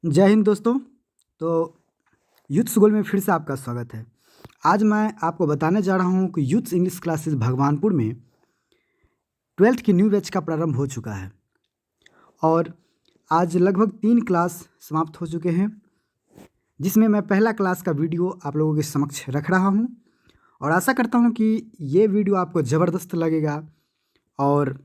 जय हिंद दोस्तों। तो यूथ स्कूल में फिर से आपका स्वागत है। आज मैं आपको बताने जा रहा हूँ कि यूथ इंग्लिश क्लासेस भगवानपुर में 12th की न्यू बैच का प्रारंभ हो चुका है और आज लगभग 3 क्लास समाप्त हो चुके हैं, जिसमें मैं पहला क्लास का वीडियो आप लोगों के समक्ष रख रहा हूँ और आशा करता हूँ कि ये वीडियो आपको ज़बरदस्त लगेगा। और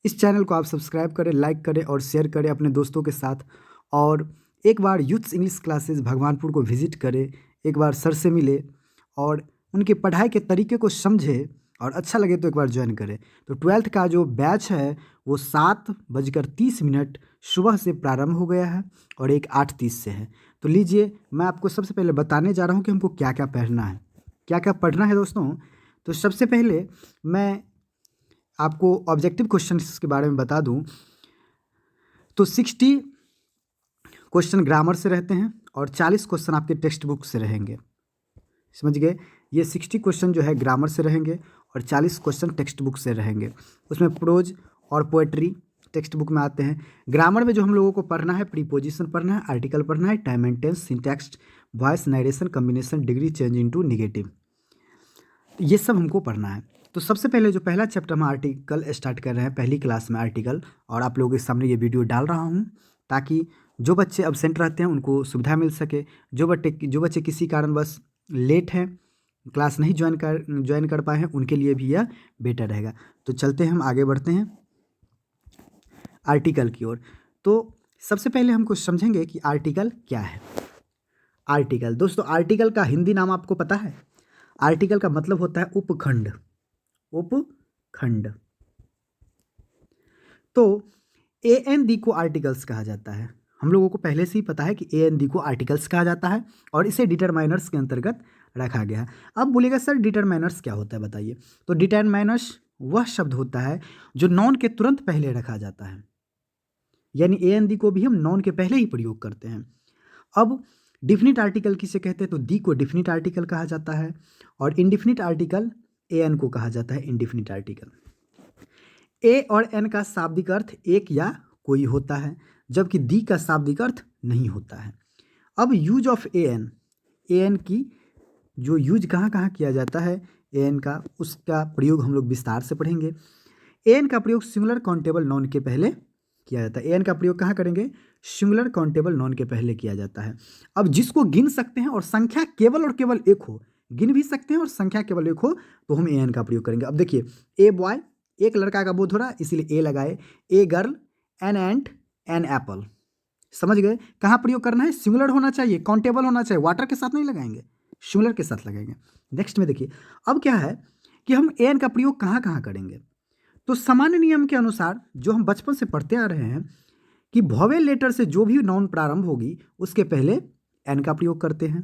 इस चैनल को आप सब्सक्राइब करें, लाइक करें और शेयर करें अपने दोस्तों के साथ। और एक बार यूथ इंग्लिश क्लासेस भगवानपुर को विज़िट करें, एक बार सर से मिले और उनके पढ़ाई के तरीके को समझे और अच्छा लगे तो एक बार ज्वाइन करें। तो 12th का जो बैच है वो 7:30 सुबह से प्रारंभ हो गया है और एक 8:30 से है। तो लीजिए, मैं आपको सबसे पहले बताने जा रहा हूँ कि हमको क्या क्या पढ़ना है, क्या क्या पढ़ना है दोस्तों। तो सबसे पहले मैं आपको ऑब्जेक्टिव क्वेश्चंस के बारे में बता दूं तो 60 क्वेश्चन ग्रामर से रहते हैं और 40 क्वेश्चन आपके टेक्स्ट बुक से रहेंगे। समझ गए? ये 60 क्वेश्चन जो है ग्रामर से रहेंगे और 40 क्वेश्चन टेक्स्ट बुक से रहेंगे। उसमें प्रोज और पोएट्री टेक्स्ट बुक में आते हैं। ग्रामर में जो हम लोगों को पढ़ना है, प्रीपोजिशन पढ़ना है, आर्टिकल पढ़ना है, time and tense, syntax, voice, narration, combination, degree, change into negative, ये सब हमको पढ़ना है। तो सबसे पहले जो पहला चैप्टर हम आर्टिकल स्टार्ट कर रहे हैं, पहली क्लास में आर्टिकल, और आप लोगों के सामने ये वीडियो डाल रहा हूँ ताकि जो बच्चे अब्सेंट रहते हैं उनको सुविधा मिल सके। जो बच्चे किसी कारणवश लेट हैं, क्लास नहीं ज्वाइन कर पाए हैं, उनके लिए भी यह बेटर रहेगा। तो चलते हैं, हम आगे बढ़ते हैं आर्टिकल की ओर। तो सबसे पहले हमको समझेंगे कि आर्टिकल क्या है। आर्टिकल दोस्तों, आर्टिकल का हिंदी नाम आपको पता है? आर्टिकल का मतलब होता है उपखंड। उपखंड। तो ए एन डी को आर्टिकल्स कहा जाता है। हम लोगों को पहले से ही पता है कि ए एन डी को आर्टिकल्स कहा जाता है और इसे डिटरमाइनर्स के अंतर्गत रखा गया है। अब बोलिएगा सर डिटरमाइनर्स क्या होता है, बताइए। तो डिटरमाइनर्स वह शब्द होता है जो नॉन के तुरंत पहले रखा जाता है, यानी ए एन डी को भी हम नॉन के पहले ही प्रयोग करते हैं। अब डिफिनिट आर्टिकल किसे कहते हैं? तो दी को डिफिनिट आर्टिकल कहा जाता है और इनडिफिनिट आर्टिकल ए एन को कहा जाता है इनडिफिनिट आर्टिकल। ए और एन का शाब्दिक अर्थ एक या कोई होता है, जबकि दी का शाब्दिक अर्थ नहीं होता है। अब यूज ऑफ ए एन की जो यूज कहाँ कहाँ किया जाता है ए एन का, उसका प्रयोग हम लोग विस्तार से पढ़ेंगे। ए एन का प्रयोग सिंगुलर काउंटेबल नॉन के पहले किया जाता है। ए एन का प्रयोग कहाँ करेंगे? सिंगुलर काउंटेबल नॉन के पहले किया जाता है। अब जिसको गिन सकते हैं और संख्या केवल और केवल एक हो, गिन भी सकते हैं और संख्या केवल एक हो, तो हम ए एन का प्रयोग करेंगे। अब देखिए, ए बॉय, एक लड़का का बोध हो रहा है इसलिए ए लगाए। A girl, an ant, an apple. समझ गए? कहाँ प्रयोग करना है? सिंगुलर होना चाहिए, काउंटेबल होना चाहिए, वाटर के साथ नहीं लगाएंगे, सिंगुलर के साथ लगाएंगे। नेक्स्ट में देखिए, अब क्या है कि हम ए एन का प्रयोग कहाँ कहाँ करेंगे। तो सामान्य नियम के अनुसार जो हम बचपन से पढ़ते आ रहे हैं कि वोवेल लेटर से जो भी नाउन प्रारंभ होगी उसके पहले एन का प्रयोग करते हैं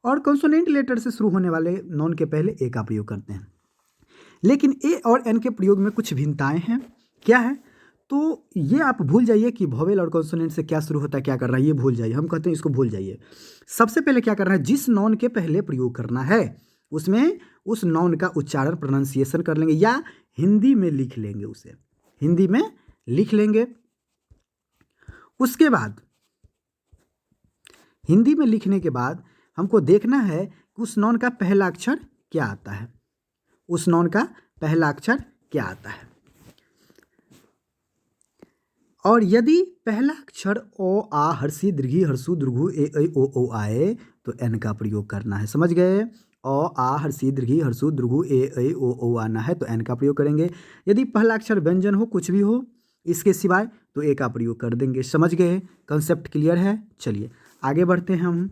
और कंसोनेंट लेटर से शुरू होने वाले नाउन के पहले ए का प्रयोग करते हैं। लेकिन ए और एन के प्रयोग में कुछ भिन्नताएं हैं। क्या है? तो ये आप भूल जाइए कि वोवेल और कॉन्सोनेंट से क्या शुरू होता है, क्या कर रहा है, ये भूल जाइए। हम कहते हैं इसको भूल जाइए। सबसे पहले क्या करना है, जिस नॉन के पहले प्रयोग करना है उसमें उस नॉन का उच्चारण, प्रोनाउंसिएशन कर लेंगे या हिंदी में लिख लेंगे, उसे हिंदी में लिख लेंगे। उसके बाद हिंदी में लिखने के बाद हमको देखना है कि उस नॉन का पहला अक्षर क्या आता है। उस नॉन का पहला अक्षर क्या आता है, और यदि पहला अक्षर ओ आ हर्षी दीर्घी हर्षु दीर्घु ए ऐ ओ आए तो एन का प्रयोग करना है। समझ गए? ओ आ हर्षी दीर्घी हर्षु दीर्घु ए ऐ ओ आना है तो एन का प्रयोग करेंगे। यदि पहला अक्षर व्यंजन हो, कुछ भी हो इसके सिवाय, तो ए का प्रयोग कर देंगे। समझ गए? कंसेप्ट क्लियर है? चलिए आगे बढ़ते हैं। हम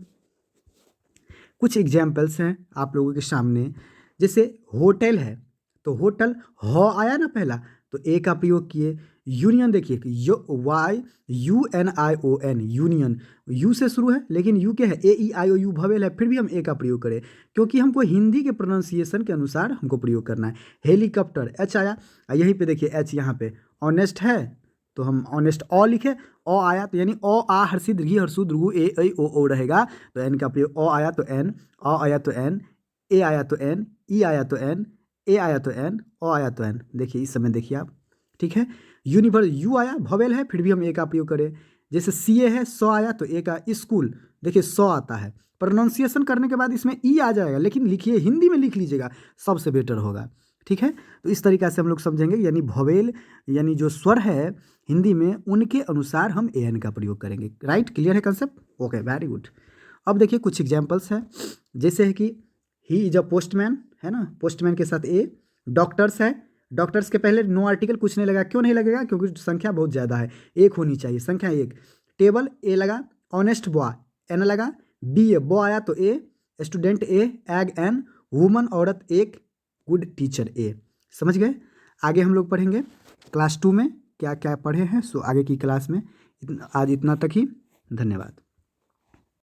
कुछ एग्जाम्पल्स हैं आप लोगों के सामने। जैसे होटल है तो होटल ह आया ना पहला, तो ए का प्रयोग किए। यूनियन देखिए, Y U N I O N, union, U से शुरू है लेकिन यू क्या है? ए ई आई ओ यू भवेल है, फिर भी हम ए का प्रयोग करें क्योंकि हमको हिंदी के प्रोनाउंसिएशन के अनुसार हमको प्रयोग करना है। हेलीकॉप्टर, एच आया, यहीं पे देखिए एच यहाँ पे। ऑनेस्ट है तो हम ऑनेस्ट ओ लिखे, ओ आया तो यानी ओ आ हर्षी दीर्घी हर्षु दीर्घु ए ऐ ओ रहेगा तो एन का प्रयोग। ओ आया तो एन, ओ आया तो एन, ए आया तो एन, ई आया तो एन, ए आया तो एन, ओ आया तो एन। देखिए इस समय देखिए आप, ठीक है। यूनिवर्स, यू आया, भवेल है, फिर भी हम ए का प्रयोग करें। जैसे सी ए है, सौ आया तो ए का स्कूल, देखिए 100 आता है। प्रोनाउंसिएशन करने के बाद इसमें ई आ जाएगा, लेकिन लिखिए हिंदी में लिख लीजिएगा, सबसे बेटर होगा। ठीक है, तो इस तरीक़ा से हम लोग समझेंगे, यानी वोवेल यानी जो स्वर है हिंदी में उनके अनुसार हम ए एन का प्रयोग करेंगे। राइट, क्लियर है कंसेप्ट? Okay, very good. अब देखिए कुछ एग्जाम्पल्स हैं, जैसे है कि ही इज अ पोस्टमैन, है ना, पोस्टमैन के साथ ए। डॉक्टर्स है, डॉक्टर्स के पहले नो आर्टिकल कुछ नहीं लगा, क्यों नहीं लगेगा? क्योंकि संख्या बहुत ज़्यादा है, एक होनी चाहिए, संख्या एक। टेबल ए लगा, ऑनेस्ट बॉय एन लगा, बी ए बॉय आया तो ए, स्टूडेंट ए, एग एन, वुमन औरत एक, गुड टीचर ए। समझ गए? आगे हम लोग पढ़ेंगे क्लास 2 में क्या क्या पढ़े हैं, सो आगे की क्लास में आज इतना तक ही। धन्यवाद।